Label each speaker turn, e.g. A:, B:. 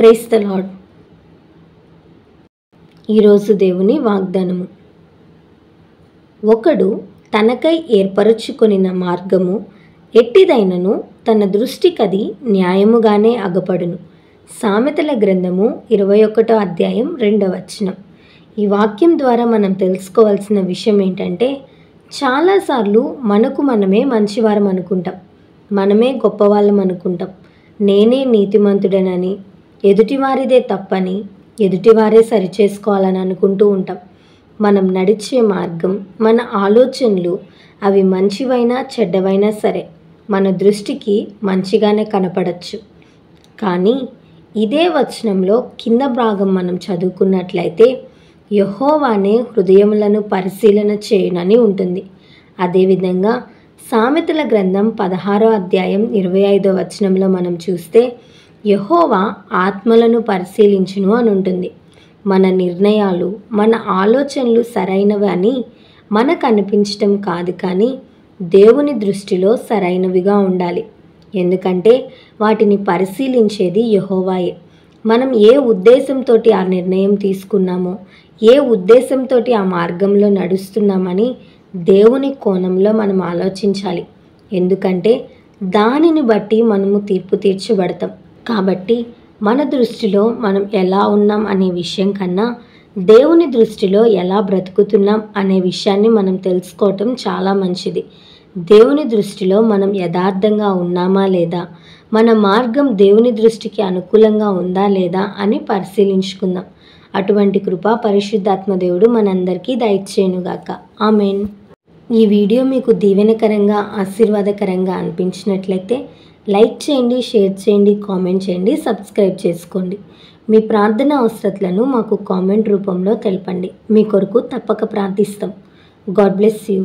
A: Praise the lord. ఈరోజు దేవుని వాగ్దానము. ఒకడు తనకై ఏర్పరచుకొనిన మార్గము ఎట్టిదైనను తన దృష్టికది న్యాయముగానే అగపడును. సామెతల గ్రంథము 21వ అధ్యాయం 2వ వచనం. ఈ వాక్యం ద్వారా మనం తెలుసుకోవాల్సిన విషయం ఏంటంటే, చాలాసార్లు మనకు మనమే మంచివారం అనుకుంటాం, మనమే గొప్పవాళ్ళం అనుకుంటాం. నేనే నీతిమంతుడనని, ఎదుటివారిదే తప్పని, ఎదుటివారే సరిచేసుకోవాలని అనుకుంటూ ఉంటాం. మనం నడిచే మార్గం, మన ఆలోచనలు అవి మంచివైనా చెడ్డవైనా సరే మన దృష్టికి మంచిగానే కనపడచ్చు. కానీ ఇదే వచనంలో కింద భాగం మనం చదువుకున్నట్లయితే, యెహోవానే హృదయములను పరిశీలన చేయునని ఉంటుంది. అదేవిధంగా సామెతల గ్రంథం 16వ అధ్యాయం 25వ వచనంలో మనం చూస్తే, యెహోవా ఆత్మలను పరిశీలించును అని ఉంటుంది. మన నిర్ణయాలు, మన ఆలోచనలు సరైనవి అని మనకు అనిపించటం కాదు, కానీ దేవుని దృష్టిలో సరైనవిగా ఉండాలి. ఎందుకంటే వాటిని పరిశీలించేది యెహోవాయే. మనం ఏ ఉద్దేశంతో ఆ నిర్ణయం తీసుకున్నామో, ఏ ఉద్దేశంతో ఆ మార్గంలో నడుస్తున్నామని దేవుని కోణంలో మనం ఆలోచించాలి. ఎందుకంటే దానిని బట్టి మనము తీర్పు తీర్చబడతాం. కాబట్టి మన దృష్టిలో మనం ఎలా ఉన్నాం అనే విషయం కన్నా, దేవుని దృష్టిలో ఎలా బ్రతుకుతున్నాం అనే విషయాన్ని మనం తెలుసుకోవటం చాలా మంచిది. దేవుని దృష్టిలో మనం యథార్థంగా ఉన్నామా లేదా, మన మార్గం దేవుని దృష్టికి అనుకూలంగా ఉందా లేదా అని పరిశీలించుకుందాం. అటువంటి కృప పరిశుద్ధాత్మ దేవుడు మనందరికీ దయచేయునుగాక. ఆమేన్. ఈ వీడియో మీకు దీవెనకరంగా, ఆశీర్వాదకరంగా అనిపించినట్లయితే లైక్ చేయండి, షేర్ చేయండి, కామెంట్ చేయండి, సబ్స్క్రైబ్ చేసుకోండి. మీ ప్రార్థన అవసరతలను మాకు కామెంట్ రూపంలో తెలపండి. మీ కొరకు తప్పక ప్రార్థిస్తాం. God bless you.